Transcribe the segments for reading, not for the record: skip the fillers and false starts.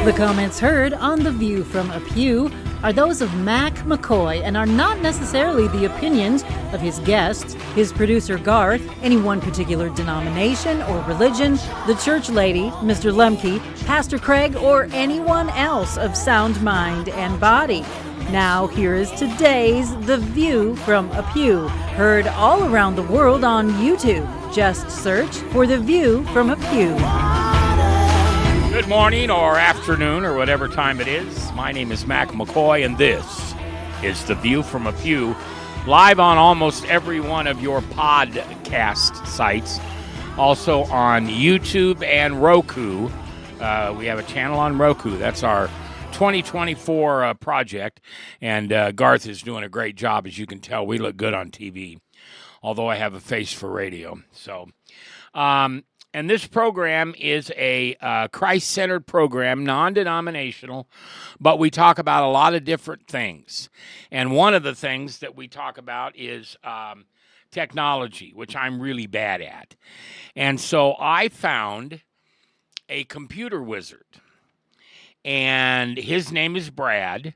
The comments heard on The View from A Pew are those of Mac McCoy and are not necessarily the opinions of his guests, his producer Garth, any one particular denomination or religion, the church lady, Mr. Lemke, Pastor Craig, or anyone else of sound mind and body. Now, here is today's The View from A Pew, heard all around the world on YouTube. Just search for The View from A Pew. Good morning or afternoon or whatever time it is. My name is Mac McCoy, and this is The View from A Pew, live on almost every one of your podcast sites, also on YouTube and Roku. We have a channel on Roku. That's our 2024 project, and Garth is doing a great job. As you can tell, we look good on TV, although I have a face for radio. So, and this program is a Christ-centered program, non-denominational, but we talk about a lot of different things. And one of the things that we talk about is technology, which I'm really bad at. And so I found a computer wizard, and his name is Brad,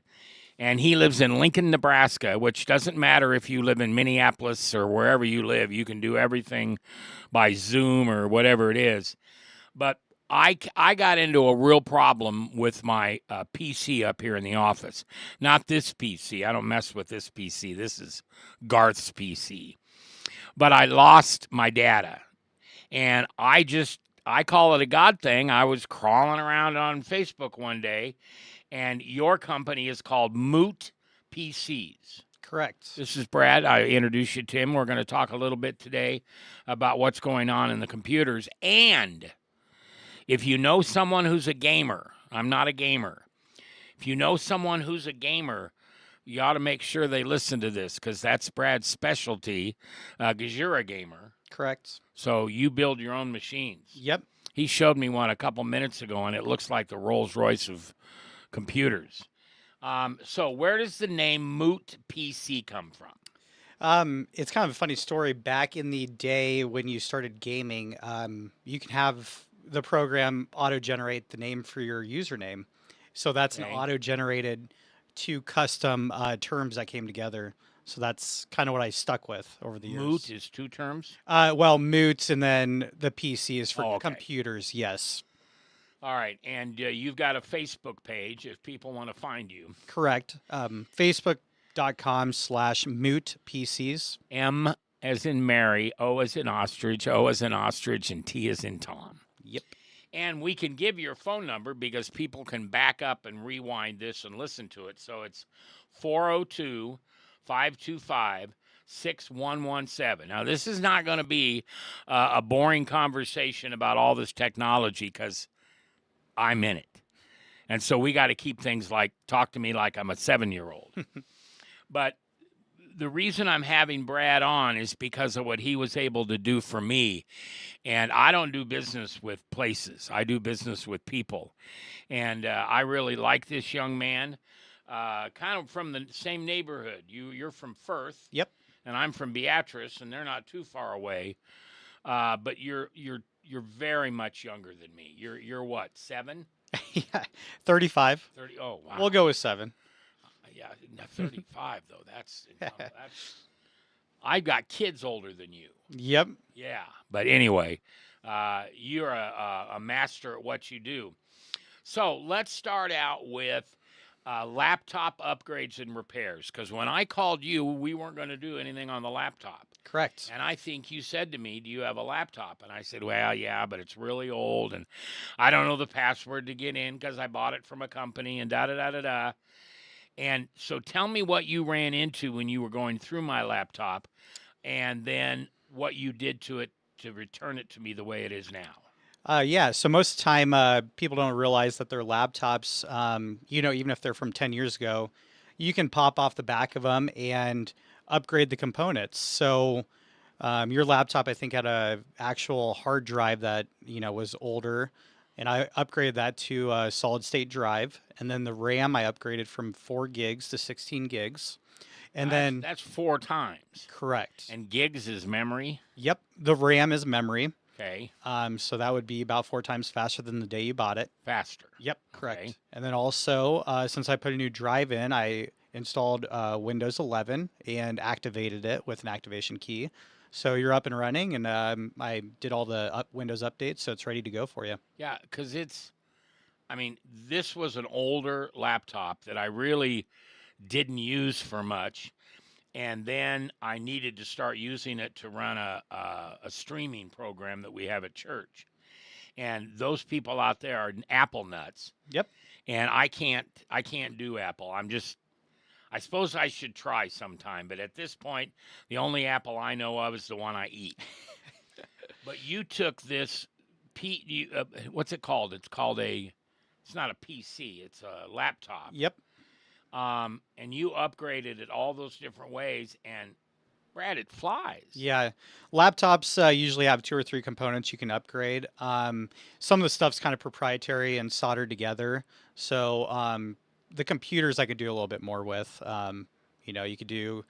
and he lives in Lincoln, Nebraska, which doesn't matter if you live in Minneapolis or wherever you live. You can do everything by Zoom or whatever it is. But I got into a real problem with my PC up here in the office. Not this PC. I don't mess with this PC. This is Garth's PC. But I lost my data. And I call it a God thing. I was crawling around on Facebook one day, and your company is called Moot PCs. Correct. This is Brad. I introduce you to him. We're going to talk a little bit today about what's going on in the computers. And if you know someone who's a gamer, I'm not a gamer. If you know someone who's a gamer, you ought to make sure they listen to this, because that's Brad's specialty, because you're a gamer. Correct. So you build your own machines. Yep. He showed me one a couple minutes ago, and it looks like the Rolls-Royce of computers. So where does the name Moot PC come from? It's kind of a funny story. Back in the day when you started gaming, you can have the program auto-generate the name for your username. So that's an auto-generated two custom terms that came together. So that's kind of what I stuck with over the years. Moot is two terms? Well, Moot, and then the PC is for okay. computers, yes. All right, and you've got a Facebook page if people want to find you. Correct. Facebook.com/MootPCs. M as in Mary, O as in ostrich, O as in ostrich, and T as in Tom. Yep. And we can give your phone number because people can back up and rewind this and listen to it. So it's 402-525-6117. Now, this is not going to be a boring conversation about all this technology, because I'm in it. And so we got to keep things like, talk to me like I'm a 7-year-old. But the reason I'm having Brad on is because of what he was able to do for me. And I don't do business with places. I do business with people. And I really like this young man, kind of from the same neighborhood. You're from Firth. Yep. And I'm from Beatrice, and they're not too far away. But you're very much younger than me. You're what, 7? Yeah, 35. 30. Oh, wow. We'll go with 7. Yeah, 35 though. That's I've got kids older than you. Yep. Yeah, but anyway, you're a master at what you do. So let's start out with laptop upgrades and repairs, because when I called you, we weren't going to do anything on the laptop. Correct. And I think you said to me, do you have a laptop? And I said, well, yeah, but it's really old, and I don't know the password to get in because I bought it from a company, and da-da-da-da-da. And so tell me what you ran into when you were going through my laptop, and then what you did to it to return it to me the way it is now. Yeah, so most of the time, people don't realize that their laptops, even if they're from 10 years ago, you can pop off the back of them and upgrade the components. So your laptop, I think, had a actual hard drive that, was older, and I upgraded that to a solid state drive. And then the RAM, I upgraded from 4 gigs to 16 gigs. And that's 4 times. Correct. And gigs is memory? Yep. The RAM is memory. Okay. So that would be about 4 times faster than the day you bought it. Faster. Yep, correct. Okay. And then also, since I put a new drive in, I installed Windows 11 and activated it with an activation key. So you're up and running, and I did all the Windows updates, so it's ready to go for you. Yeah, because I mean, this was an older laptop that I really didn't use for much. And then I needed to start using it to run a streaming program that we have at church. And those people out there are Apple nuts. Yep. And I can't do Apple. I suppose I should try sometime, but at this point, the only Apple I know of is the one I eat. But you took this what's it called? It's not a PC, it's a laptop. Yep. And you upgraded it all those different ways, and Brad, it flies. Yeah, laptops usually have 2 or 3 components you can upgrade. Some of the stuff's kind of proprietary and soldered together. So the computers I could do a little bit more with. You could do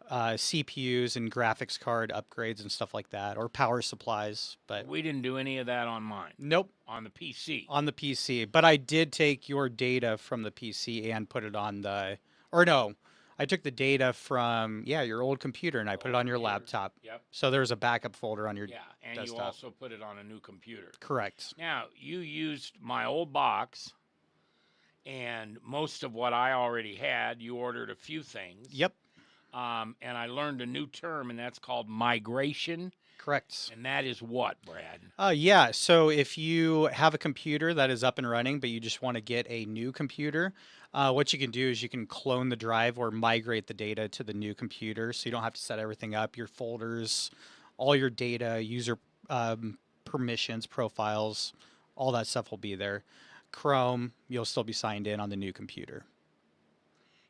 CPUs and graphics card upgrades and stuff like that, or power supplies. But We didn't do any of that on mine. nope, On the PC. on the PC. But I did take your data from the PC and put it on or no, I took the data from your old computer and I put it on your computer. laptop. Yep. So there's a backup folder on your Yeah, and desktop. you also put it on a new computer. Correct. Now, you used my old box, and most of what I already had, you ordered a few things. Yep. And I learned a new term, and that's called migration. Correct. And that is what, Brad? Yeah. So if you have a computer that is up and running, but you just want to get a new computer, what you can do is you can clone the drive or migrate the data to the new computer. So you don't have to set everything up, your folders, all your data, user permissions, profiles, all that stuff will be there. Chrome, you'll still be signed in on the new computer.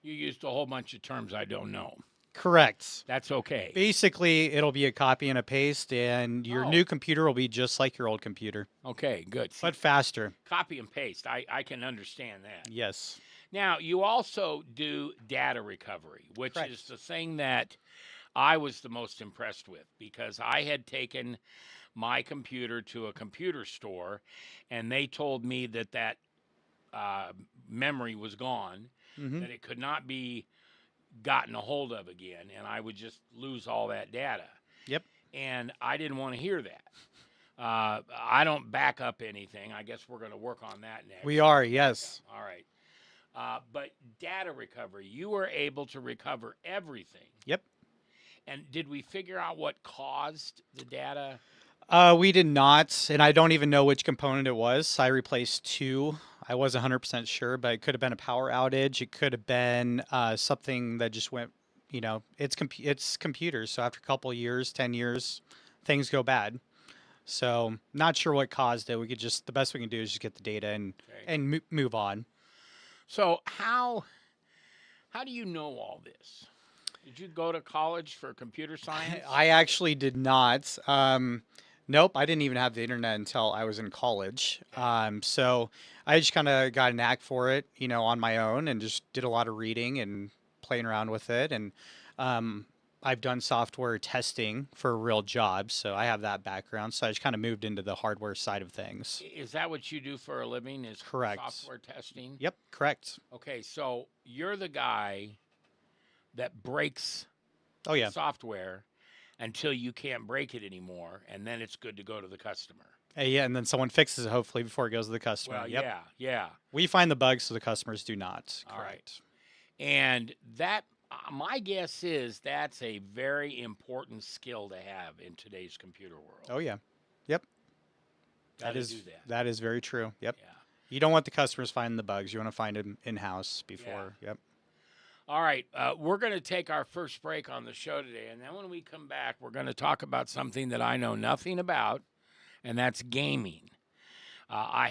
You used a whole bunch of terms I don't know. Correct. That's okay. Basically, it'll be a copy and a paste, and your Oh. new computer will be just like your old computer, Okay, good. See, but faster. copy and paste. I can understand that. Yes. Now, you also do data recovery, which Correct. is the thing that I was the most impressed with, because I had taken my computer to a computer store, and they told me that memory was gone, Hmm. that it could not be gotten a hold of again, and I would just lose all that data. Yep. And I didn't want to hear that. I don't back up anything. I guess we're going to work on that next. We are, yes. All right. But data recovery, you were able to recover everything. Yep. And did we figure out what caused the data? We did not, and I don't even know which component it was. I replaced 2. I was 100% sure, but it could have been a power outage. It could have been something that just went, it's computers. So after a couple of years, 10 years, things go bad. So not sure what caused it. The best we can do is just get the data and move on. So how do you know all this? Did you go to college for computer science? I actually did not. Nope, I didn't even have the internet until I was in college. So I just kind of got a knack for it, on my own, and just did a lot of reading and playing around with it. And I've done software testing for real jobs, so I have that background. So I just kind of moved into the hardware side of things. Is that what you do for a living? Is Correct. Software testing? Yep, correct. Okay, so you're the guy that breaks Oh yeah, software until you can't break it anymore, and then it's good to go to the customer. yeah, and then someone fixes it hopefully before it goes to the customer. Well, Yep. yeah. We find the bugs so the customers do not. All right. Correct. And that, my guess is that's a very important skill to have in today's computer world. Oh yeah. Yep. Gotta That is do that. that is very true. Yep. Yeah. You don't want the customers finding the bugs. You want to find them in-house before. Yep. All right, we're going to take our first break on the show today, and then when we come back, we're going to talk about something that I know nothing about, and that's gaming. I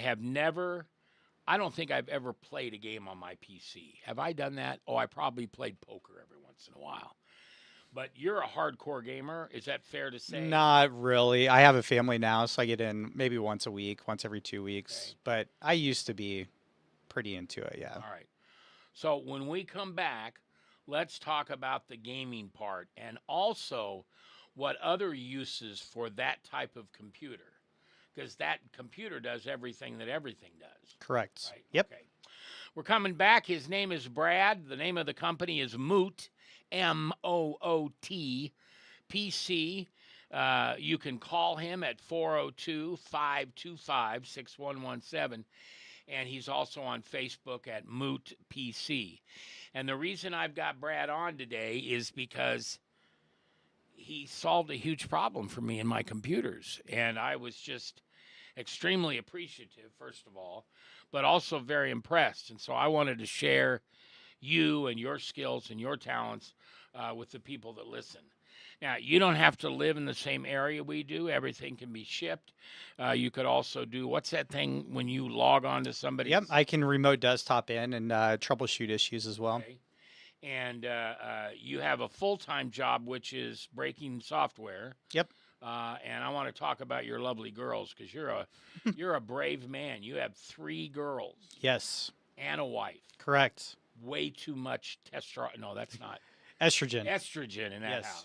don't think I've ever played a game on my PC. Have I done that? Oh, I probably played poker every once in a while. But you're a hardcore gamer. Is that fair to say? Not really. I have a family now, so I get in maybe once a week, once every 2 weeks. Okay. But I used to be pretty into it, yeah. All right. So when we come back, let's talk about the gaming part and also what other uses for that type of computer, because that computer does everything that everything does. Correct. Right? Yep. Okay. We're coming back. His name is Brad. The name of the company is Moot, Moot PC. You can call him at 402-525-6117. And he's also on Facebook at Moot PC. And the reason I've got Brad on today is because he solved a huge problem for me in my computers. And I was just extremely appreciative, first of all, but also very impressed. And so I wanted to share you and your skills and your talents with the people that listen. Now, you don't have to live in the same area we do. Everything can be shipped. You could also do, what's that thing when you log on to somebody's? Yep, I can remote desktop in and troubleshoot issues as well. Okay. And you have a full-time job, which is breaking software. Yep. And I want to talk about your lovely girls, because you're a brave man. You have 3 girls. Yes. And a wife. Correct. Way too much testosterone. No, that's not. Estrogen. Estrogen in that Yes. house.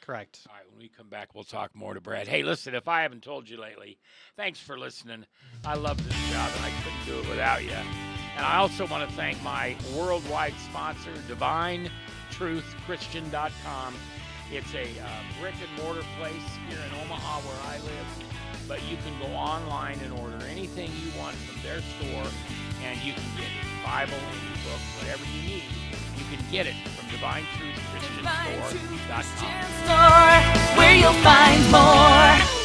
Correct. All right, when we come back, we'll talk more to Brad. Hey, listen, if I haven't told you lately, thanks for listening. I love this job, and I couldn't do it without you. And I also want to thank my worldwide sponsor, DivineTruthChristian.com. It's a brick-and-mortar place here in Omaha where I live, but you can go online and order anything you want from their store, and you can get it, Bible, any book, whatever you need. You can get it from DivineTruthChristianStore.com. Where you'll find more.